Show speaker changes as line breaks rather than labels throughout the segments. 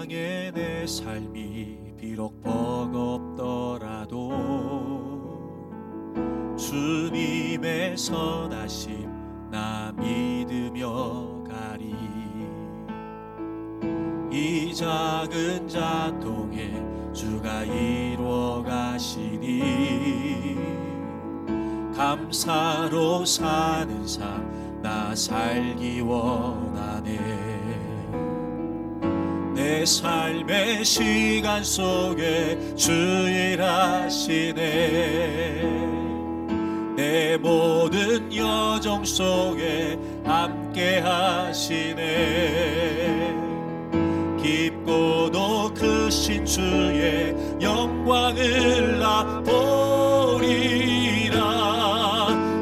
땅에 내 삶이 비록 버겁더라도 주님의 선하심 나 믿으며 가리. 이 작은 자통에 주가 이루어 가시니 감사로 사는 삶 나 살기 원하네. 내 삶의 시간 속에 주 일하시네. 내 모든 여정 속에 함께 하시네. 깊고도 크신 주의 영광을 나 보리라.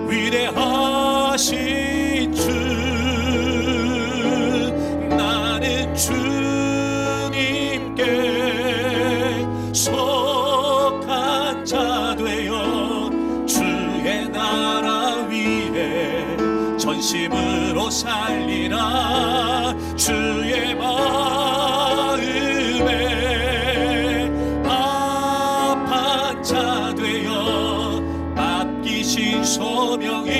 위대하신 주 나는 주님께 속한 자 되어 주의 나라 위에 전심으로 살리라. 주의 마음에 합한 자 되어 맡기신 소명 이루리.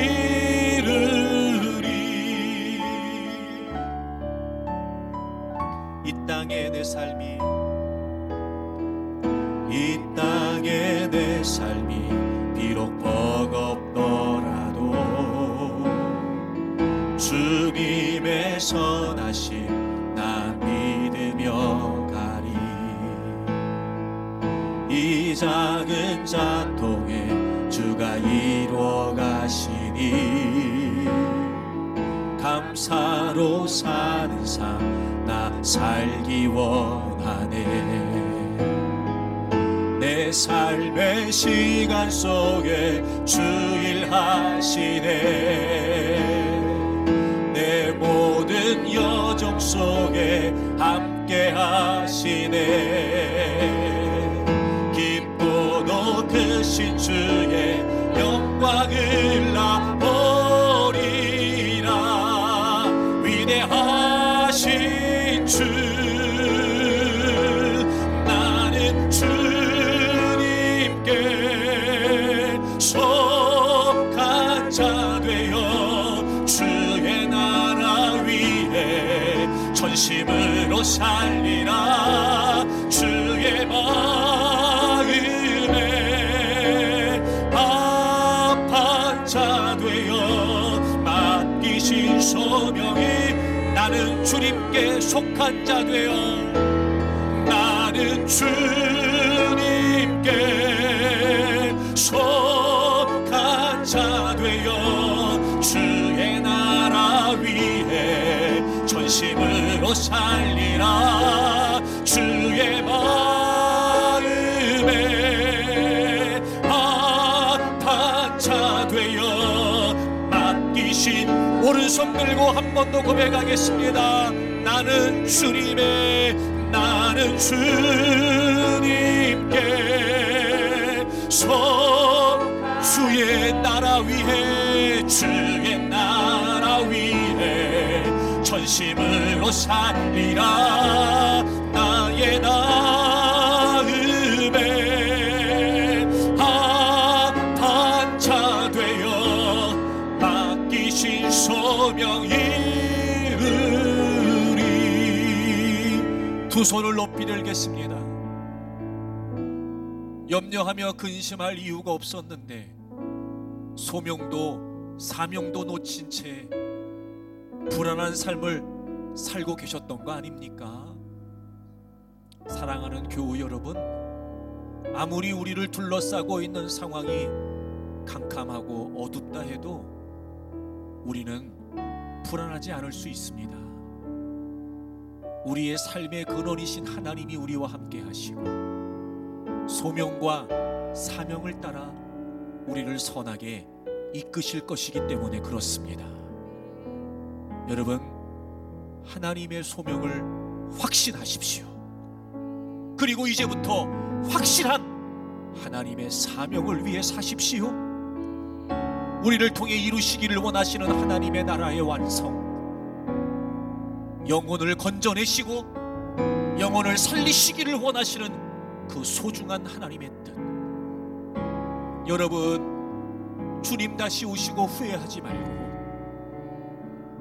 이 땅에 내 삶이 비록 버겁더라도 주님의 선하심 나 믿으며 가리. 이 작은 자통에 주가 이루어 가시니 감사로 사는 삶 나 살기 원하네. 내 삶의 시간 속에 주 일하시네. 내 모든 여정 속에 함께 하시네. 깊고도 크신 주의 영광을 나 보리라. 위대하신 주 나는 주님께 속한 자 되어 주의 나라 위에 전심으로 살리라. 주의 마음에 합한 자 되어 맡기신 소명이 나는 주님께 속한 자 되어 나는 주님께 속한 자 되어 주의 나라 위에 전심으로 살리라. 주의 마음에 합한 자 되어 맡기신 오른손 들고 한 번 더 고백하겠습니다. 나는 주님께 주의 나라 위에 전심으로 살리라. 나의 마음에 합한 자 되어 맡기신 소명 이루리. 두 손을 높이 들겠습니다. 염려하며 근심할 이유가 없었는데 소명도 사명도 놓친 채 불안한 삶을 살고 계셨던 거 아닙니까? 사랑하는 교우 여러분, 아무리 우리를 둘러싸고 있는 상황이 캄캄하고 어둡다 해도 우리는 불안하지 않을 수 있습니다. 우리의 삶의 근원이신 하나님이 우리와 함께 하시고 소명과 사명을 따라 우리를 선하게 이끄실 것이기 때문에 그렇습니다. 여러분, 하나님의 소명을 확신하십시오. 그리고 이제부터 확실한 하나님의 사명을 위해 사십시오. 우리를 통해 이루시기를 원하시는 하나님의 나라의 완성, 영혼을 건져내시고 영혼을 살리시기를 원하시는 그 소중한 하나님의 뜻. 여러분, 주님 다시 오시고 후회하지 말고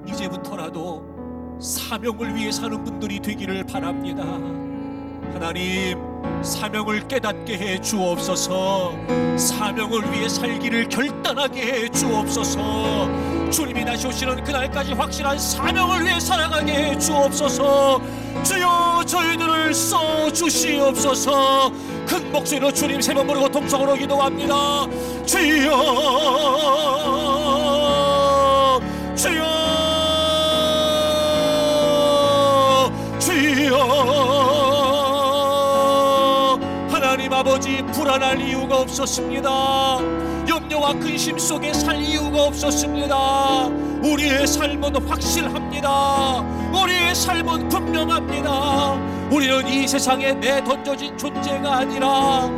이제부터라도 사명을 위해 사는 분들이 되기를 바랍니다. 하나님, 사명을 깨닫게 해 주옵소서. 사명을 위해 살기를 결단하게 해 주옵소서. 주님이 다시 오시는 그날까지 확실한 사명을 위해 살아가게 해 주옵소서. 주여, 저희들을 써 주시옵소서. 큰 목소리로 주님 세 번 부르고 통성으로 기도합니다. 주여, 주여, 주여. 하나님 아버지, 불안할 이유가 없었습니다. 염려와 근심 속에 살 이유가 없었습니다. 우리의 삶은 확실합니다. 우리의 삶은 분명합니다. 우리는 이 세상에 내던져진 존재가 아니라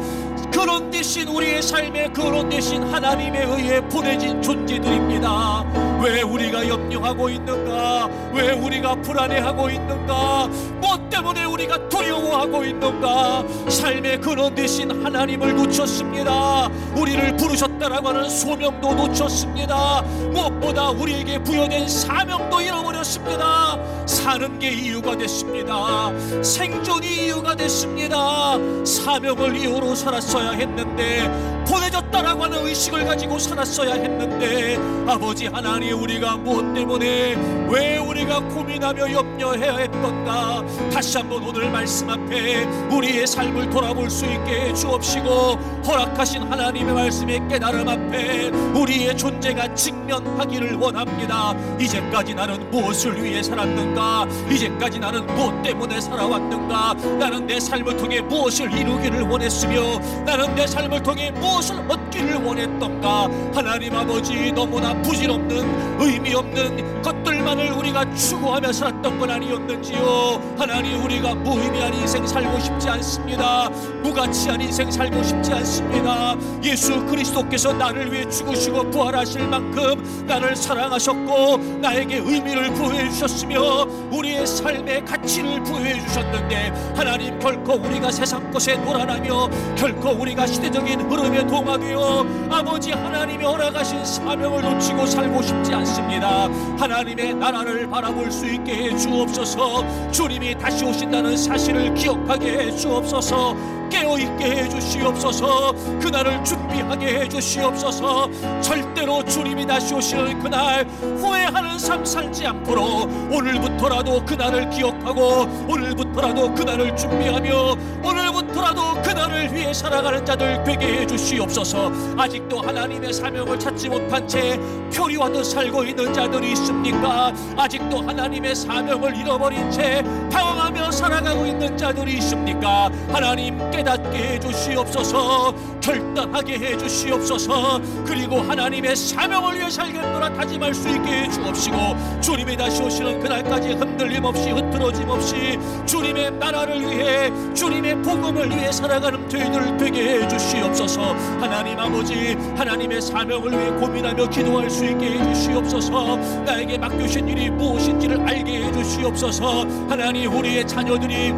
근원 되신 우리의 삶의 근원 되신 하나님에 의해 보내진 존재들입니다. 왜 우리가 염려하고 있는가? 왜 우리가 불안해하고 있는가? 무엇 때문에 우리가 두려워하고 있는가? 삶의 근원 되신 하나님을 놓쳤습니다. 우리를 부르셨다라고 하는 소명도 놓쳤습니다. 무엇보다 우리에게 부여된 사명도 잃어버렸습니다. 사는 게 이유가 됐습니다. 생존이 이유가 됐습니다. 사명을 이유로 살았어야 했는데, 보내졌다라고 하는 의식을 가지고 살았어야 했는데, 아버지 하나님, 우리가 무엇 때문에 왜 우리가 고민하며 염려해야 했던가? 다시 한번 오늘 말씀 앞에 우리의 삶을 돌아볼 수 있게 해 주옵시고, 허락하신 하나님의 말씀의 깨달음 앞에 우리의 존재가 직면하기를 원합니다. 이제까지 나는 무엇을 위해 살았는가? 이제까지 나는 무엇 때문에 살아왔는가? 나는 내 삶을 통해 무엇을 이루기를 원했으며, 나는 내 삶을 통해 무엇을 얻기를 원했던가? 하나님 아버지, 너무나 부질없는, 의미 없는 것들만을 우리가 추구하며 살았던 건 아니었는지요? 하나님, 우리가 무의미한 인생 살고 싶지 않습니다. 무가치한 인생 살고 싶지 않습니다. 예수 그리스도께서 나를 위해 죽으시고 부활하실 만큼 나를 사랑하셨고 나에게 의미를 부여해 주셨으며 우리의 삶의 가치를 부여해 주셨는데, 하나님, 결코 우리가 세상 것에 놀아나며 결코 우리가 시대적인 흐름에 동화되어 아버지 하나님의 허락하신 사명을 놓치고 살고 싶지 않습니다. 하나님의 나라를 바라볼 수 있게 해 주옵소서. 주님이 다시 오신다는 사실을 기억하게 해 주옵소서. 깨어있게 해 주시옵소서. 그날을 준비하게 해 주시옵소서. 절대로 주님이 다시 오시는 그날 후회하는 삶 살지 않도록 오늘부터라도 그날을 기억하고, 오늘부터라도 그날을 준비하며, 오늘부터라도 그날을 위해 살아가는 자들 되게 해 주시옵소서. 아직도 하나님의 사명을 찾지 못한 채 표리와도 살고 있는 자들이 있습니까? 아직도 하나님의 사명을 잃어버린 채 방황하며 살아가고 있는 자들이 있습니까? 하나님, 깨닫게 해 주시옵소서. 결단하게 해 주시옵소서. 그리고 하나님의 사명을 위해 살겠노라 다짐할 수 있게 해 주옵시고, 주님이 다시 오시는 그날까지 흔들림 없이 흐트러짐 없이 주님의 나라를 위해, 주님의 복음을 위해 살아가는 저희들 되게 해 주시옵소서. 하나님 아버지, 하나님의 사명을 위해 고민하며 기도할 수 있게 해 주시옵소서. 나에게 맡겨주신 일이 무엇인지를 알게 해 주시옵소서. 하나님, 우리의 자녀들이,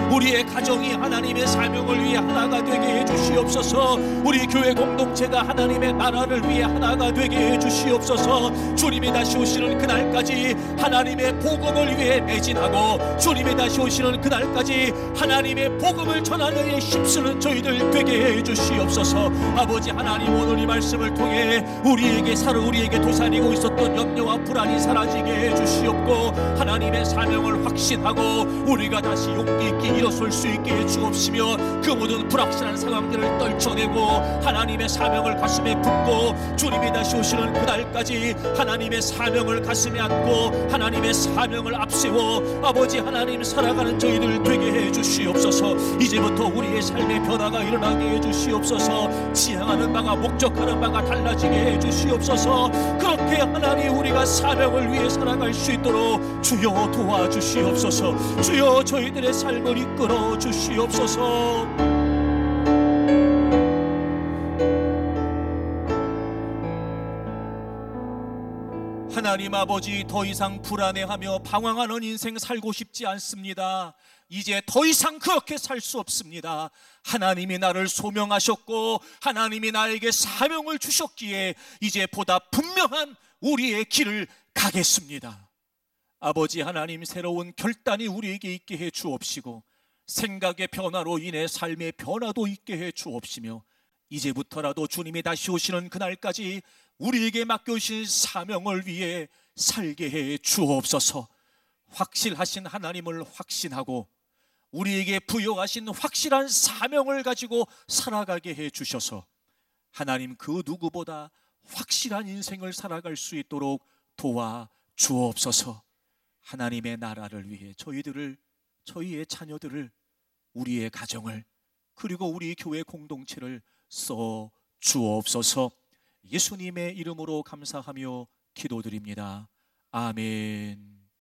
우리의 가정이 하나님의 사명을 위해 하나가 되게 해주시옵소서. 우리 교회 공동체가 하나님의 나라를 위해 하나가 되게 해주시옵소서. 주님이 다시 오시는 그날까지 하나님의 복음을 위해 매진하고, 주님이 다시 오시는 그날까지 하나님의 복음을 전하는 데 힘쓰는 저희들 되게 해주시옵소서. 아버지 하나님, 오늘 이 말씀을 통해 우리에게 도사리고 있었던 염려와 불안이 사라지게 해주시옵고, 하나님의 사명을 확신하고 우리가 다시 용기 있게 일어설 수 있게 해 주옵시며, 그 모든 불확실한 상황들을 떨쳐내고 하나님의 사명을 가슴에 품고 주님이 다시 오시는 그날까지 하나님의 사명을 가슴에 안고 하나님의 사명을 앞세워 아버지 하나님 살아가는 저희들 되게 해 주시옵소서. 이제부터 우리의 삶의 변화가 일어나게 해 주시옵소서. 지향하는 바가, 목적하는 바가 달라지게 해 주시옵소서. 그렇게 하나님, 우리가 사명을 위해 살아갈 수 있도록 주여 도와주시옵소서. 주여, 저희들의 삶을 이끌어 주시옵소서. 하나님 아버지, 더 이상 불안해하며 방황하는 인생 살고 싶지 않습니다. 이제 더 이상 그렇게 살 수 없습니다. 하나님이 나를 소명하셨고 하나님이 나에게 사명을 주셨기에 이제 보다 분명한 우리의 길을 가겠습니다. 아버지 하나님, 새로운 결단이 우리에게 있게 해 주옵시고 생각의 변화로 인해 삶의 변화도 있게 해 주옵시며 이제부터라도 주님이 다시 오시는 그날까지 우리에게 맡겨주신 사명을 위해 살게 해 주옵소서. 확실하신 하나님을 확신하고 우리에게 부여하신 확실한 사명을 가지고 살아가게 해 주셔서 하나님, 그 누구보다 확실한 인생을 살아갈 수 있도록 도와 주옵소서. 하나님의 나라를 위해 저희들을, 저희의 자녀들을, 우리의 가정을, 그리고 우리 교회 공동체를 써 주옵소서. 예수님의 이름으로 감사하며 기도드립니다. 아멘.